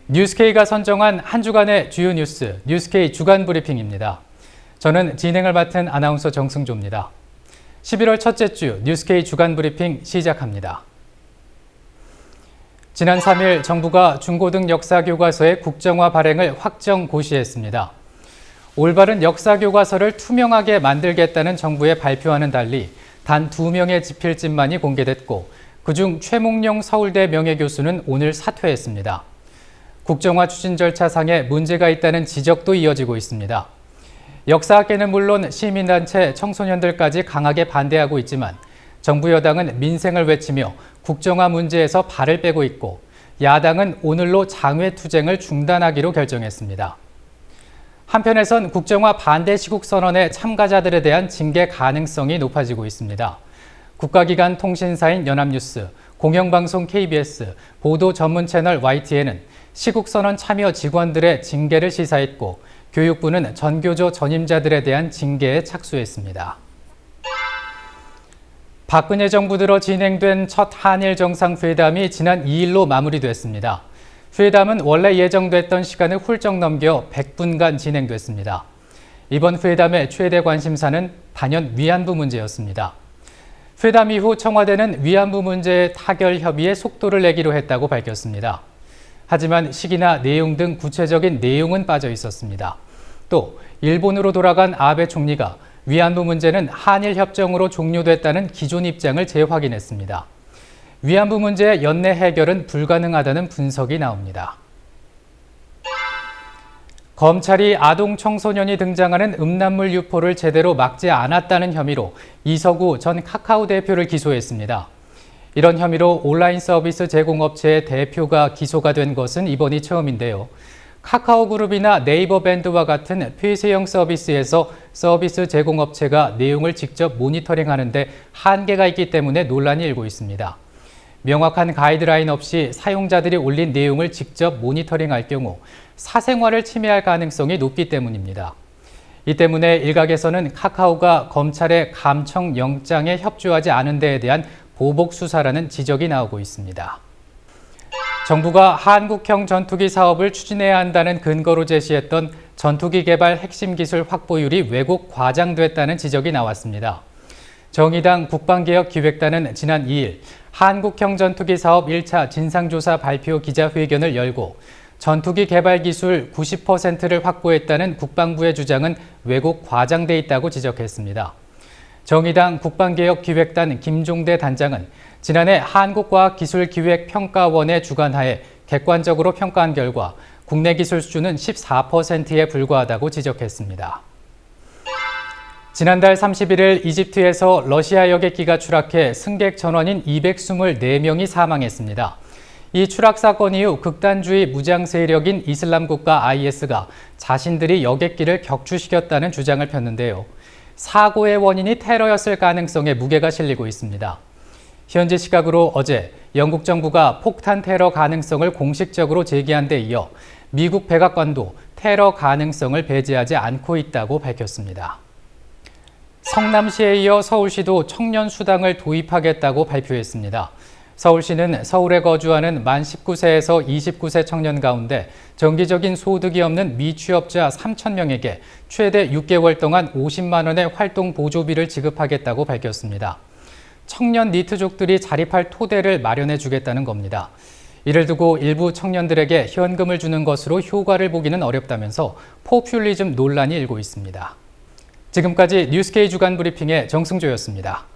뉴스케이가 선정한 한 주간의 주요 뉴스, 뉴스케이 주간 브리핑입니다. 저는 진행을 맡은 아나운서 정승조입니다. 11월 첫째 주 뉴스케이 주간 브리핑 시작합니다. 지난 3일 정부가 중고등 역사교과서의 국정화 발행을 확정 고시했습니다. 올바른 역사교과서를 투명하게 만들겠다는 정부의 발표와는 달리 단 2명의 지필집만이 공개됐고 그중 최몽룡 서울대 명예교수는 오늘 사퇴했습니다. 국정화 추진 절차상에 문제가 있다는 지적도 이어지고 있습니다. 역사학계는 물론 시민단체, 청소년들까지 강하게 반대하고 있지만 정부 여당은 민생을 외치며 국정화 문제에서 발을 빼고 있고 야당은 오늘로 장외투쟁을 중단하기로 결정했습니다. 한편에선 국정화 반대 시국선언의 참가자들에 대한 징계 가능성이 높아지고 있습니다. 국가기관 통신사인 연합뉴스, 공영방송 KBS, 보도 전문 채널 YTN은 시국선언 참여 직원들의 징계를 시사했고 교육부는 전교조 전임자들에 대한 징계에 착수했습니다. 박근혜 정부 들어 진행된 첫 한일 정상회담이 지난 2일로 마무리됐습니다. 회담은 원래 예정됐던 시간을 훌쩍 넘겨 100분간 진행됐습니다. 이번 회담의 최대 관심사는 단연 위안부 문제였습니다. 회담 이후 청와대는 위안부 문제의 타결 협의에 속도를 내기로 했다고 밝혔습니다. 하지만 시기나 내용 등 구체적인 내용은 빠져 있었습니다. 또 일본으로 돌아간 아베 총리가 위안부 문제는 한일 협정으로 종료됐다는 기존 입장을 재확인했습니다. 위안부 문제의 연내 해결은 불가능하다는 분석이 나옵니다. 검찰이 아동 청소년이 등장하는 음란물 유포를 제대로 막지 않았다는 혐의로 이석우 전 카카오 대표를 기소했습니다. 이런 혐의로 온라인 서비스 제공업체의 대표가 기소가 된 것은 이번이 처음인데요. 카카오그룹이나 네이버 밴드와 같은 폐쇄형 서비스에서 서비스 제공업체가 내용을 직접 모니터링하는 데 한계가 있기 때문에 논란이 일고 있습니다. 명확한 가이드라인 없이 사용자들이 올린 내용을 직접 모니터링할 경우 사생활을 침해할 가능성이 높기 때문입니다. 이 때문에 일각에서는 카카오가 검찰의 감청 영장에 협조하지 않은 데에 대한 보복 수사라는 지적이 나오고 있습니다. 정부가 한국형 전투기 사업을 추진해야 한다는 근거로 제시했던 전투기 개발 핵심 기술 확보율이 왜곡 과장됐다는 지적이 나왔습니다. 정의당 국방개혁기획단은 지난 2일 한국형 전투기 사업 1차 진상조사 발표 기자회견을 열고 전투기 개발 기술 90%를 확보했다는 국방부의 주장은 왜곡 과장돼 있다고 지적했습니다. 정의당 국방개혁기획단 김종대 단장은 지난해 한국과학기술기획평가원의 주관하에 객관적으로 평가한 결과 국내 기술 수준은 14%에 불과하다고 지적했습니다. 지난달 31일 이집트에서 러시아 여객기가 추락해 승객 전원인 224명이 사망했습니다. 이 추락 사건 이후 극단주의 무장 세력인 이슬람 국가 IS가 자신들이 여객기를 격추시켰다는 주장을 폈는데요. 사고의 원인이 테러였을 가능성에 무게가 실리고 있습니다. 현지 시각으로 어제 영국 정부가 폭탄 테러 가능성을 공식적으로 제기한 데 이어 미국 백악관도 테러 가능성을 배제하지 않고 있다고 밝혔습니다. 성남시에 이어 서울시도 청년 수당을 도입하겠다고 발표했습니다. 서울시는 서울에 거주하는 만 19세에서 29세 청년 가운데 정기적인 소득이 없는 미취업자 3,000명에게 최대 6개월 동안 50만 원의 활동 보조비를 지급하겠다고 밝혔습니다. 청년 니트족들이 자립할 토대를 마련해 주겠다는 겁니다. 이를 두고 일부 청년들에게 현금을 주는 것으로 효과를 보기는 어렵다면서 포퓰리즘 논란이 일고 있습니다. 지금까지 뉴스케이 주간 브리핑의 정승조였습니다.